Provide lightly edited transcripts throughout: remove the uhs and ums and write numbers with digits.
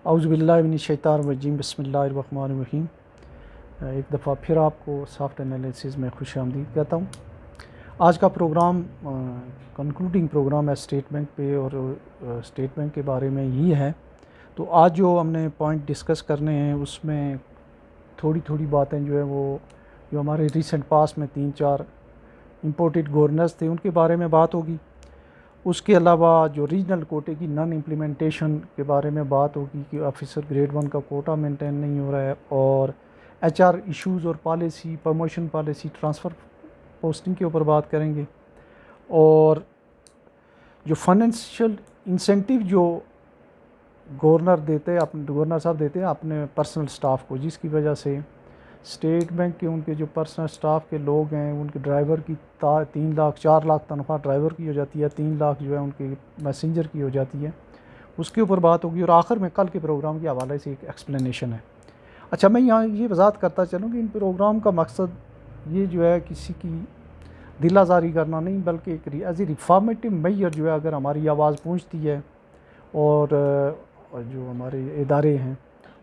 اعوذ باللہ من الشیطان الرجیم، بسم اللہ الرحمن الرحیم۔ ایک دفعہ پھر آپ کو سافٹ انالیسز میں خوش آمدید کہتا ہوں۔ آج کا پروگرام کنکلوڈنگ پروگرام ہے اسٹیٹ بینک پہ، اور اسٹیٹ بینک کے بارے میں ہی ہے۔ تو آج جو ہم نے پوائنٹ ڈسکس کرنے ہیں اس میں تھوڑی باتیں جو ہے وہ جو ہمارے ریسنٹ پاس میں 3-4 امپورٹڈ گورنرز تھے ان کے بارے میں بات ہوگی۔ اس کے علاوہ جو ریجنل کوٹے کی نان امپلیمنٹیشن کے بارے میں بات ہوگی کہ آفیسر گریڈ 1 کا کوٹا مینٹین نہیں ہو رہا ہے، اور ایچ آر ایشوز اور policy, promotion policy, transfer posting کے اوپر بات کریں گے، اور جو فائنینشیل انسینٹیو جو گورنر صاحب دیتے ہیں اپنے پرسنل سٹاف کو، جس کی وجہ سے اسٹیٹ بینک کے ان کے جو پرسنل سٹاف کے لوگ ہیں ان کے ڈرائیور کی 3 لاکھ 4 لاکھ تنخواہ ڈرائیور کی ہو جاتی ہے، 3 لاکھ جو ہے ان کے میسنجر کی ہو جاتی ہے، اس کے اوپر بات ہوگی۔ اور آخر میں کل کے پروگرام کے حوالے سے ایک ایکسپلینیشن ہے۔ اچھا، میں یہاں یہ وضاحت کرتا چلوں کہ ان پروگرام کا مقصد یہ جو ہے کسی کی دل آزاری کرنا نہیں، بلکہ ایک ایز اے ریفارمیٹیو میئر جو ہے اگر ہماری آواز پہنچتی ہے اور جو ہمارے ادارے ہیں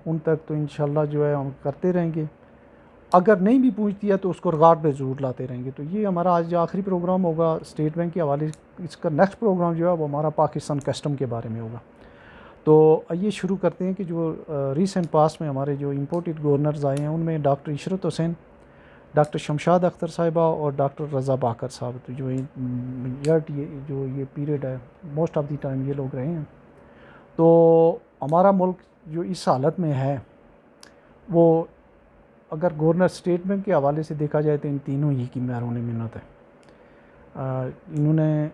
ان تک، تو انشاءاللہ جو ہے ہم کرتے رہیں گے۔ اگر نہیں بھی پوچھتی ہے تو اس کو ریکارڈ پہ ضرور لاتے رہیں گے۔ تو یہ ہمارا آج آخری پروگرام ہوگا اسٹیٹ بینک کے حوالے سے۔ اس کا نیکسٹ پروگرام جو ہے وہ ہمارا پاکستان کسٹم کے بارے میں ہوگا۔ تو آئیے شروع کرتے ہیں کہ جو ریسنٹ پاس میں ہمارے جو امپورٹڈ گورنرز آئے ہیں ان میں ڈاکٹر عشرت حسین، ڈاکٹر شمشاد اختر صاحبہ اور ڈاکٹر رضا باقر صاحب، تو جو میجارٹی جو یہ پیریڈ ہے موسٹ آف دی ٹائم یہ لوگ رہے ہیں۔ تو ہمارا ملک جو اس حالت میں ہے وہ اگر گورنر اسٹیٹ بینک کے حوالے سے دیکھا جائے تو ان تینوں ہی کی بیرون منت ہے۔ انہوں نے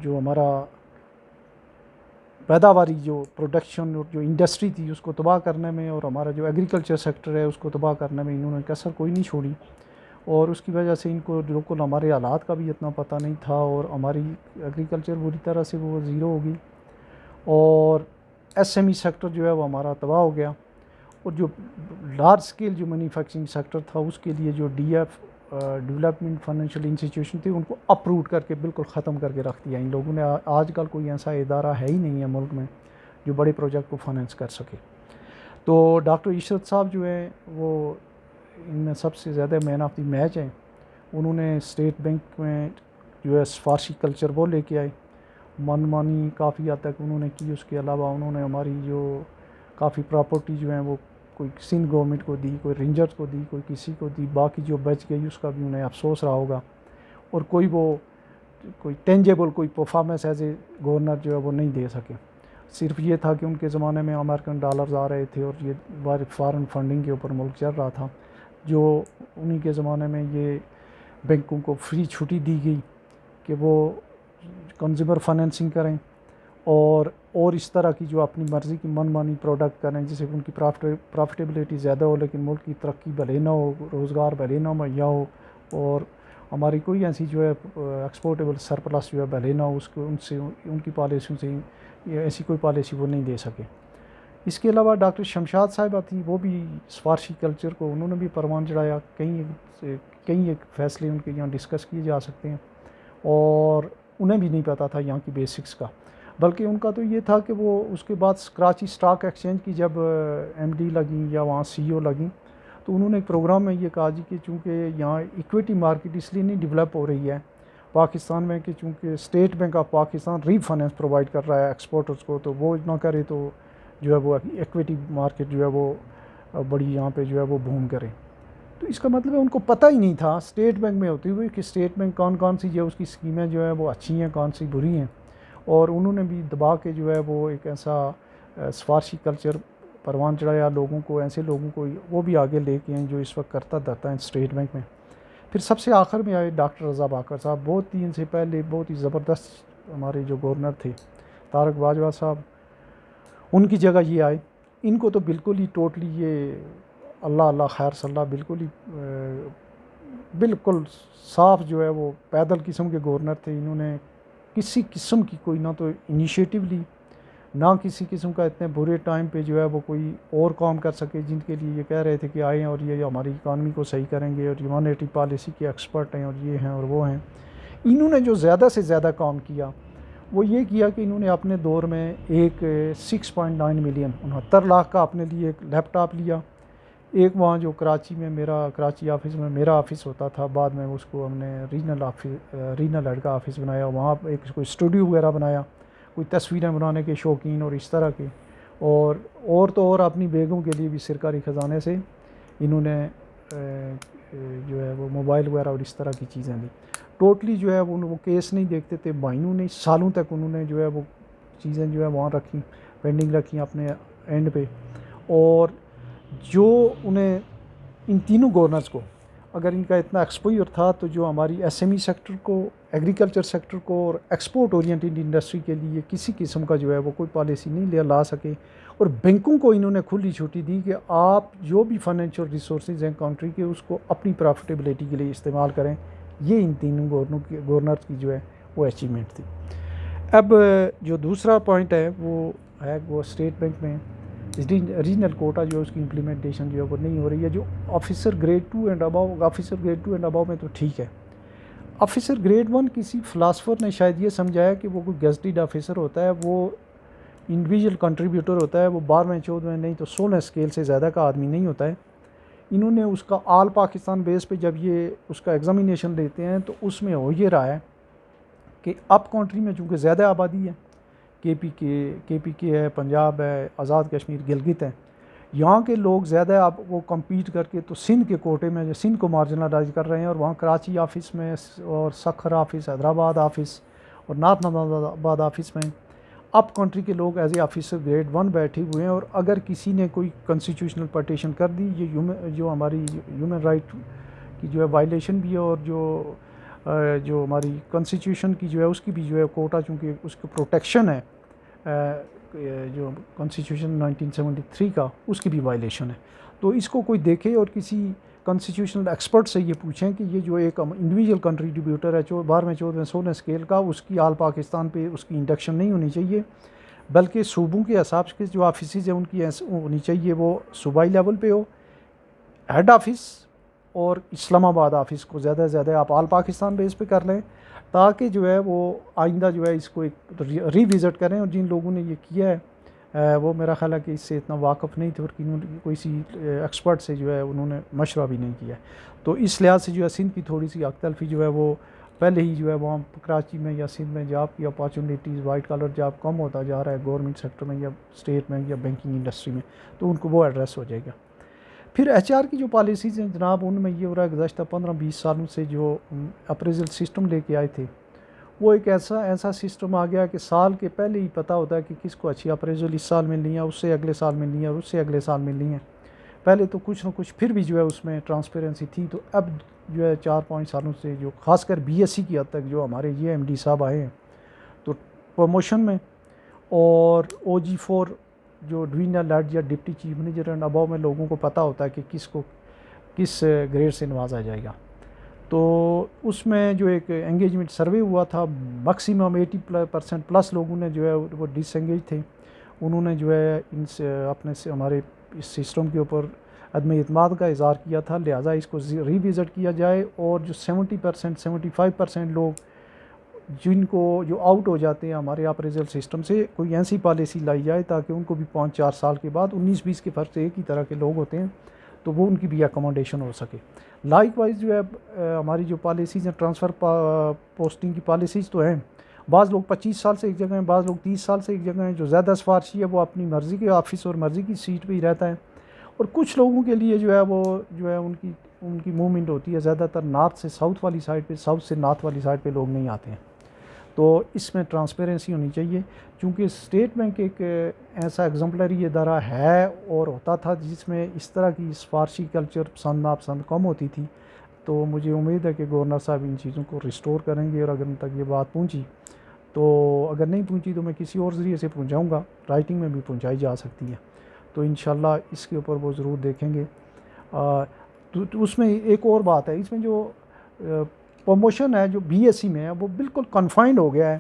جو ہمارا پیداواری جو پروڈکشن اور جو انڈسٹری تھی اس کو تباہ کرنے میں، اور ہمارا جو ایگریکلچر سیکٹر ہے اس کو تباہ کرنے میں انہوں نے کسر کوئی نہیں چھوڑی، اور اس کی وجہ سے ان کو بالکل ہمارے حالات کا بھی اتنا پتہ نہیں تھا، اور ہماری ایگریکلچر بری طرح سے وہ زیرو ہو گئی، اور ایس ایم ای سیکٹر جو ہے وہ ہمارا تباہ ہو گیا، اور جو لارج اسکیل جو مینوفیکچرنگ سیکٹر تھا اس کے لیے جو D F development financial institution تھی ان کو اپروٹ کر کے بالکل ختم کر کے رکھ دیا ان لوگوں نے۔ آج کل کوئی ایسا ادارہ ہے ہی نہیں ہے ملک میں جو بڑے پروجیکٹ کو فائنینس کر سکے۔ تو ڈاکٹر عشرت صاحب جو ہیں وہ ان میں سب سے زیادہ مین آف دی میچ ہیں۔ انہوں نے اسٹیٹ بینک میں جو ہے سفارشی کلچر وہ لے کے آئے، من مانی کافی حد تک انہوں نے کی۔ اس کے علاوہ انہوں نے ہماری جو کافی پراپرٹی جو ہیں وہ کوئی سندھ گورنمنٹ کو دی، کوئی رینجرز کو دی، کوئی کسی کو دی، باقی جو بچ گئی اس کا بھی انہیں افسوس رہا ہوگا، اور کوئی ٹینجیبل کوئی پرفارمنس ایز اے گورنر جو ہے وہ نہیں دے سکے۔ صرف یہ تھا کہ ان کے زمانے میں امریکن ڈالرز آ رہے تھے اور یہ فارن فنڈنگ کے اوپر ملک چل رہا تھا، جو انہی کے زمانے میں یہ بینکوں کو فری چھٹی دی گئی کہ وہ کنزیومر فائنینسنگ کریں اور اس طرح کی جو اپنی مرضی کی من مانی پروڈکٹ کریں جس سے ان کی پروفٹیبلٹی زیادہ ہو، لیکن ملک کی ترقی بھلے نہ ہو، روزگار بھلے نہ مہیا ہو، اور ہماری کوئی ایسی جو ہے ایکسپورٹیبل سرپلس جو ہے بھلے نہ ہو، اس کو ان کی پالیسیوں سے ایسی کوئی پالیسی وہ نہیں دے سکے۔ اس کے علاوہ ڈاکٹر شمشاد صاحبہ تھی، وہ بھی سفارشی کلچر کو انہوں نے بھی پروان چڑھایا۔ کئی ایک فیصلے ان کے یہاں ڈسکس کیے جا سکتے ہیں، اور انہیں بھی نہیں پتہ تھا یہاں کی بیسکس کا، بلکہ ان کا تو یہ تھا کہ وہ اس کے بعد کراچی اسٹاک ایکسچینج کی جب ایم ڈی لگیں یا وہاں سی او لگیں تو انہوں نے ایک پروگرام میں یہ کہا جی کہ چونکہ یہاں ایکویٹی مارکیٹ اس لیے نہیں ڈیولپ ہو رہی ہے پاکستان میں کہ چونکہ State Bank of Pakistan refinance provide کر رہا ہے ایکسپورٹرز کو، تو وہ نہ کرے تو جو ہے وہ ایکویٹی مارکیٹ جو ہے وہ بڑی یہاں پہ جو ہے وہ بوم کرے۔ تو اس کا مطلب ہے ان کو پتہ ہی نہیں تھا اسٹیٹ بینک میں ہوتے ہوئے کہ اسٹیٹ بینک کون سی جو اس کی اسکیمیں جو ہے وہ اچھی ہیں، کون سی بری ہیں، اور انہوں نے بھی دبا کے جو ہے وہ ایک ایسا سفارشی کلچر پروان چڑھایا لوگوں کو، ایسے لوگوں کو وہ بھی آگے لے کے ہیں جو اس وقت کرتا دھرتا ہے اسٹیٹ بینک میں۔ پھر سب سے آخر میں آئے ڈاکٹر رضا باقر صاحب، بہت ہی ان سے پہلے بہت ہی زبردست ہمارے جو گورنر تھے طارق باجوہ صاحب، ان کی جگہ یہ آئے۔ ان کو تو بالکل ہی ٹوٹلی یہ اللہ خیر صلی اللہ بالکل صاف جو ہے وہ پیدل قسم کے گورنر تھے۔ انہوں نے کسی قسم کی کوئی نہ تو انیشیٹو لی، نہ کسی قسم کا اتنے برے ٹائم پہ جو ہے وہ کوئی اور کام کر سکے جن کے لیے یہ کہہ رہے تھے کہ آئیں اور یہ ہماری اکانومی کو صحیح کریں گے اور مانیٹری پالیسی کے ایکسپرٹ ہیں اور یہ ہیں اور وہ ہیں۔ انہوں نے جو زیادہ سے زیادہ کام کیا وہ یہ کیا کہ انہوں نے اپنے دور میں ایک 6.9 ملین 69 لاکھ کا اپنے لیے ایک لیپ ٹاپ لیا. ایک وہاں جو کراچی میں کراچی آفس میں میرا آفس ہوتا تھا، بعد میں اس کو ہم نے ریجنل ہیڈ کا آفس بنایا. وہاں ایک کوئی اسٹوڈیو وغیرہ بنایا، کوئی تصویریں بنانے کے شوقین اور اس طرح کے، اور تو اور اپنی بیگوں کے لیے بھی سرکاری خزانے سے انہوں نے جو ہے وہ موبائل وغیرہ اور اس طرح کی چیزیں لی. ٹوٹلی جو ہے وہ کیس نہیں دیکھتے تھے، مہینوں نہیں سالوں تک انہوں نے جو ہے وہ چیزیں جو ہے وہاں رکھیں، پینڈنگ رکھیں اپنے اینڈ پہ. اور جو انہیں ان تینوں گورنرز کو اگر ان کا اتنا ایکسپوئر تھا، تو جو ہماری ایس ایم ای سیکٹر کو، ایگریکلچر سیکٹر کو اور ایکسپورٹ اورینٹڈ انڈسٹری کے لیے کسی قسم کا جو ہے وہ کوئی پالیسی نہیں لا سکے. اور بینکوں کو انہوں نے کھلی چھٹی دی کہ آپ جو بھی فائنینشیل ریسورسز ہیں کنٹری کے، اس کو اپنی پروفٹیبلٹی کے لیے استعمال کریں. یہ ان تینوں گورنرز کی جو ہے وہ اچیومنٹ تھی. اب جو دوسرا پوائنٹ ہے وہ اسٹیٹ بینک میں ریجنل کوٹا جو اس کی امپلیمنٹیشن جو ہے وہ نہیں ہو رہی ہے. جو آفیسر گریڈ 2 اینڈ ابو میں تو ٹھیک ہے. آفیسر گریڈ 1 کسی فلاسفر نے شاید یہ سمجھایا کہ وہ کوئی گیزٹڈ آفیسر ہوتا ہے، وہ انڈیویجول کنٹریبیوٹر ہوتا ہے، وہ 12ویں 14ویں نہیں تو 16 اسکیل سے زیادہ کا آدمی نہیں ہوتا ہے. انہوں نے اس کا آل پاکستان بیس پہ جب یہ اس کا ایگزامینیشن لیتے ہیں تو اس میں ہو یہ رہا ہے کہ اب کنٹری میں چونکہ زیادہ آبادی ہے، کے پی کے ہے، پنجاب ہے، آزاد کشمیر، گلگت ہے، یہاں کے لوگ زیادہ اب وہ کمپیٹ کر کے تو سندھ کے کوٹے میں سندھ کو مارجنلائز کر رہے ہیں، اور وہاں کراچی آفس میں اور سکھر آفس، حیدرآباد آفس اور نارتھ آباد آفس میں اب کنٹری کے لوگ ایز اے آفیسر گریڈ 1 بیٹھے ہوئے ہیں. اور اگر کسی نے کوئی کنسٹیٹیوشنل پٹیشن کر دی، یہ جو ہماری ہیومن رائٹ کی جو ہے وائلیشن بھی ہے، اور جو ہماری کنسٹیٹیوشن کی جو ہے اس کی بھی جو ہے کوٹا، چونکہ اس کی پروٹیکشن ہے جو کنسٹیٹیوشن 1973 کا، اس کی بھی وائلیشن ہے. تو اس کو کوئی دیکھے اور کسی کنسٹیٹیوشنل ایکسپرٹ سے یہ پوچھیں کہ یہ جو ایک انڈیویجول کنٹریبیوٹر ہے 12ویں 14ویں 16 اسکیل کا، اس کی آل پاکستان پہ اس کی انڈکشن نہیں ہونی چاہیے، بلکہ صوبوں کے حساب سے جو آفیسز ہیں ان کی ہونی چاہیے وہ صوبائی لیول پہ ہو. ہیڈ آفس اور اسلام آباد آفس کو زیادہ سے زیادہ آپ آل پاکستان بیس پہ کر لیں، تاکہ جو ہے وہ آئندہ جو ہے اس کو ایک ری وزٹ کریں. اور جن لوگوں نے یہ کیا ہے وہ میرا خیال ہے کہ اس سے اتنا واقف نہیں تھے، اور کوئی سی ایکسپرٹ سے جو ہے انہوں نے مشورہ بھی نہیں کیا. تو اس لحاظ سے جو ہے سندھ کی تھوڑی سی حق تلفی جو ہے وہ پہلے ہی جو ہے وہاں کراچی میں یا سندھ میں جاب کی اپارچونیٹیز، وائٹ کالر جاب کم ہوتا جا رہا ہے گورنمنٹ سیکٹر میں یا اسٹیٹ میں یا بینکنگ انڈسٹری میں، تو ان کو وہ ایڈریس ہو جائے گا. پھر ایچ آر کی جو پالیسیز ہیں جناب، ان میں یہ ہو رہا ہے گزشتہ 15-20 سالوں سے جو اپریزل سسٹم لے کے آئے تھے، وہ ایک ایسا سسٹم آ گیا کہ سال کے پہلے ہی پتہ ہوتا ہے کہ کس کو اچھی اپریزل اس سال ملنی ہے، اس سے اگلے سال ملنی ہے، اور اس سے اگلے سال ملنی ہے. پہلے تو کچھ نہ کچھ پھر بھی جو ہے اس میں ٹرانسپیرنسی تھی. تو اب جو ہے 4-5 سالوں سے جو خاص کر بی ایس سی کی حد تک جو ہمارے یہ ایم ڈی صاحب آئے ہیں، تو پروموشن میں اور او جی 4 جو ڈویژنل ہیڈ یا deputy chief manager and above میں لوگوں کو پتہ ہوتا ہے کہ کس گریڈ سے نوازا جائے گا. تو اس میں جو ایک انگیجمنٹ سروے ہوا تھا، میکسیمم 80% پلس لوگوں نے جو ہے وہ ڈس انگیج تھے. انہوں نے جو ہے ان سے اپنے سے ہمارے اس سسٹم کے اوپر عدم اعتماد کا اظہار کیا تھا، لہٰذا اس کو ری وزٹ کیا جائے. اور جو 70% 75% لوگ جن کو جو آؤٹ ہو جاتے ہیں ہمارے اپریزل سسٹم سے، کوئی ایسی پالیسی لائی جائے تاکہ ان کو بھی 5-4 سال کے بعد 19-20 کے فرق سے ایک ہی طرح کے لوگ ہوتے ہیں تو وہ ان کی بھی اکوموڈیشن ہو سکے. لائک وائز جو ہے ہماری جو پالیسیز ہیں ٹرانسفر پوسٹنگ کی پالیسیز تو ہیں، بعض لوگ 25 سال سے ایک جگہ ہیں، بعض لوگ 30 سال سے ایک جگہ ہیں. جو زیادہ سفارشی ہے وہ اپنی مرضی کے آفس اور مرضی کی سیٹ پہ ہی رہتا ہے. اور کچھ لوگوں کے لیے جو ہے وہ جو ہے ان کی موومنٹ ہوتی ہے زیادہ تر نارتھ سے ساؤتھ والی سائڈ پہ، ساؤتھ سے نارتھ والی سائڈ پہ لوگ نہیں آتے ہیں. تو اس میں ٹرانسپیرنسی ہونی چاہیے، چونکہ اسٹیٹ بینک ایک ایسا ایگزمپلری ادارہ ہے اور ہوتا تھا جس میں اس طرح کی سفارشی کلچر پسند ناپسند کم ہوتی تھی. تو مجھے امید ہے کہ گورنر صاحب ان چیزوں کو ریسٹور کریں گے، اور اگر ان تک یہ بات پہنچی تو اگر نہیں پہنچی تو میں کسی اور ذریعے سے پہنچاؤں گا، رائٹنگ میں بھی پہنچائی جا سکتی ہے. تو انشاءاللہ اس کے اوپر وہ ضرور دیکھیں گے. تو اس میں ایک اور بات ہے، اس میں جو پروموشن ہے جو بی ایس سی میں ہے وہ بالکل کنفائنڈ ہو گیا ہے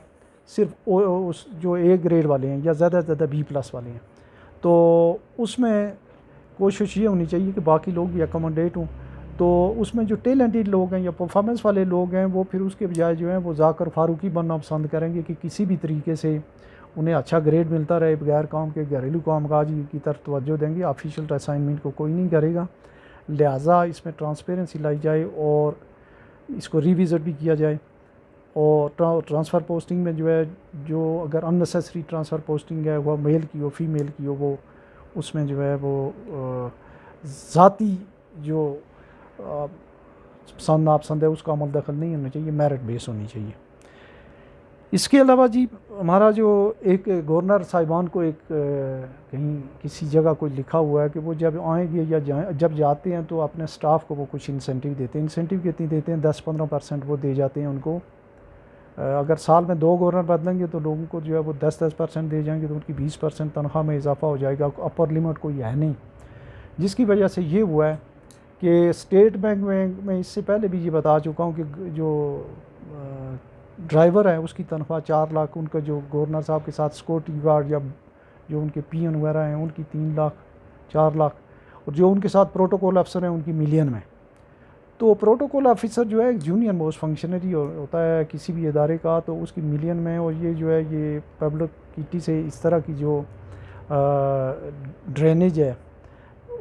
صرف جو اے گریڈ والے ہیں یا زیادہ سے زیادہ B+ والے ہیں. تو اس میں کوشش یہ ہونی چاہیے کہ باقی لوگ بھی اکوموڈیٹ ہوں. تو اس میں جو ٹیلنٹڈ لوگ ہیں یا پرفارمنس والے لوگ ہیں وہ پھر اس کے بجائے جو ہیں وہ ذاکر فاروقی بننا پسند کریں گے کہ کسی بھی طریقے سے انہیں اچھا گریڈ ملتا رہے، بغیر کام کے گھریلو کام کاج کی طرف توجہ دیں گے، آفیشیل اسائنمنٹ کو کوئی نہیں کرے گا۔ لہٰذا اس میں ٹرانسپیرنسی لائی جائے اور اس کو ریوزٹ بھی کیا جائے، اور ٹرانسفر پوسٹنگ میں جو ہے جو اگر ان نیسیسری ٹرانسفر پوسٹنگ ہے وہ میل کی ہو فیمیل کی ہو، وہ اس میں جو ہے وہ ذاتی جو پسند ناپسند ہے اس کا عمل دخل نہیں ہونا چاہیے، میرٹ بیس ہونی چاہیے۔ اس کے علاوہ جی ہمارا جو ایک گورنر صاحبان کو ایک کہیں کسی جگہ کوئی لکھا ہوا ہے کہ وہ جب آئیں گے یا جب جاتے ہیں تو اپنے سٹاف کو وہ کچھ انسینٹیو دیتے ہیں۔ انسینٹیو کتنی دیتے ہیں؟ 10-15% وہ دے جاتے ہیں ان کو۔ اگر سال میں 2 گورنر بدلیں گے تو لوگوں کو جو ہے وہ 10% دے جائیں گے، تو ان کی 20% تنخواہ میں اضافہ ہو جائے گا۔ اپر لمٹ کوئی ہے نہیں، جس کی وجہ سے یہ ہوا ہے کہ اسٹیٹ بینک میں اس سے پہلے بھی یہ بتا چکا ہوں کہ جو ڈرائیور ہے اس کی تنخواہ 4 لاکھ، ان کا جو گورنر صاحب کے ساتھ سیکورٹی گارڈ یا جو ان کے پی این وغیرہ ہیں ان کی 3 لاکھ 4 لاکھ، اور جو ان کے ساتھ پروٹوکول افسر ہیں ان کی ملین میں۔ تو پروٹوکول آفیسر جو ہے ایک جونیئر موسٹ فنکشنری ہوتا ہے کسی بھی ادارے کا، تو اس کی ملین میں، اور یہ جو ہے یہ پبلکٹی سے اس طرح کی جو ڈرینیج ہے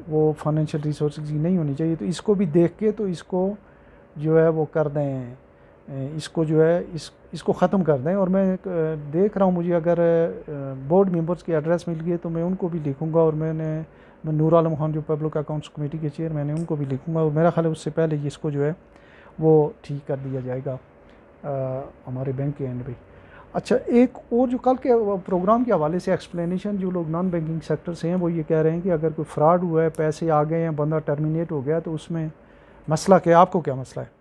وہ فائنینشیل ریسورسز کی نہیں ہونی چاہیے۔ تو اس کو بھی دیکھ کے تو اس کو جو ہے وہ کر دیں، اس کو جو ہے اس کو ختم کر دیں۔ اور میں دیکھ رہا ہوں مجھے اگر بورڈ ممبرس کے ایڈریس مل گئے تو میں ان کو بھی لکھوں گا، اور میں نور عالم خان جو پبلک اکاؤنٹس کمیٹی کے چیئرمین ہیں ان کو بھی لکھوں گا، اور میرا خیال ہے اس سے پہلے اس کو جو ہے وہ ٹھیک کر دیا جائے گا ہمارے بینک کے اینڈ پہ۔ اچھا، ایک اور جو کل کے پروگرام کے حوالے سے ایکسپلینیشن جو لوگ نان بینکنگ سیکٹر سے ہیں وہ یہ کہہ رہے ہیں کہ اگر کوئی فراڈ ہوا ہے، پیسے آ گئے ہیں، بندہ ٹرمینیٹ ہو گیا، تو اس میں مسئلہ کیا؟ آپ کو کیا مسئلہ ہے؟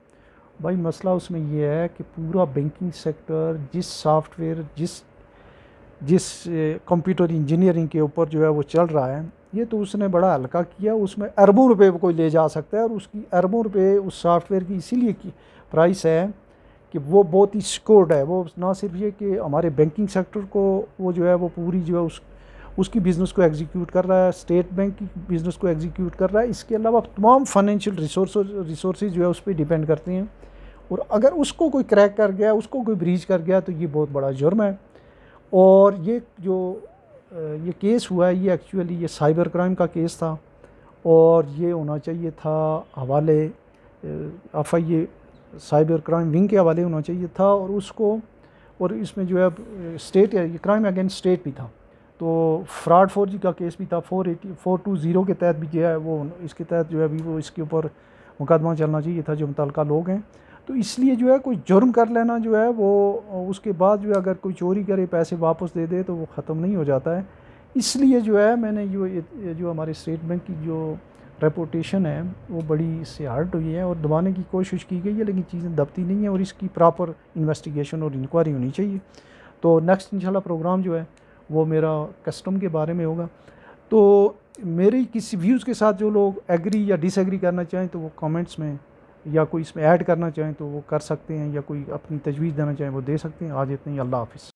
بھائی مسئلہ اس میں یہ ہے کہ پورا بینکنگ سیکٹر جس سافٹ ویئر جس کمپیوٹر انجینئرنگ کے اوپر جو ہے وہ چل رہا ہے، یہ تو اس نے بڑا ہلکا کیا، اس میں اربوں روپے کوئی لے جا سکتا ہے، اور اس کی اربوں روپے اس سافٹ ویئر کی اسی لیے کی پرائس ہے کہ وہ بہت ہی سیکورڈ ہے۔ وہ نہ صرف یہ کہ ہمارے بینکنگ سیکٹر کو وہ جو ہے وہ پوری جو ہے اس کی بزنس کو ایگزیکیوٹ کر رہا ہے، اسٹیٹ بینک کی بزنس کو ایگزیکیوٹ کر رہا ہے، اس کے علاوہ تمام فائنینشیل ریسورسز جو ہے اس پہ ڈیپینڈ کرتے ہیں، اور اگر اس کو کوئی کریک کر گیا، اس کو کوئی بریچ کر گیا تو یہ بہت بڑا جرم ہے۔ اور یہ جو یہ کیس ہوا ہے یہ ایکچولی یہ سائبر کرائم کا کیس تھا، اور یہ ہونا چاہیے تھا حوالے F I A cyber crime wing کے حوالے ہونا چاہیے تھا، اور اس کو، اور اس میں جو ہے اسٹیٹ یہ کرائم اگینسٹ اسٹیٹ بھی تھا، تو فراڈ فورجی کا کیس بھی تھا، 420 کے تحت بھی جو ہے وہ اس کے تحت جو ہے ابھی وہ اس کے اوپر مقدمہ چلنا چاہیے تھا جو متعلقہ لوگ ہیں۔ تو اس لیے جو ہے کوئی جرم کر لینا جو ہے وہ اس کے بعد جو ہے اگر کوئی چوری کرے پیسے واپس دے دے تو وہ ختم نہیں ہو جاتا ہے۔ اس لیے جو ہے میں نے جو ہمارے اسٹیٹ بینک کی جو ریپوٹیشن ہے وہ بڑی اس سے ہرٹ ہوئی ہے، اور دبانے کی کوشش کی گئی ہے، لیکن چیزیں دبتی نہیں ہیں، اور اس کی پراپر انویسٹیگیشن اور انکوائری ہونی چاہیے۔ تو نیکسٹ انشاءاللہ پروگرام جو ہے وہ میرا کسٹم کے بارے میں ہوگا۔ تو میری کسی ویوز کے ساتھ جو لوگ ایگری یا ڈس ایگری کرنا چاہیں تو وہ کامنٹس میں، یا کوئی اس میں ایڈ کرنا چاہیں تو وہ کر سکتے ہیں، یا کوئی اپنی تجویز دینا چاہیں وہ دے سکتے ہیں۔ آج اتنا ہی، اللہ حافظ۔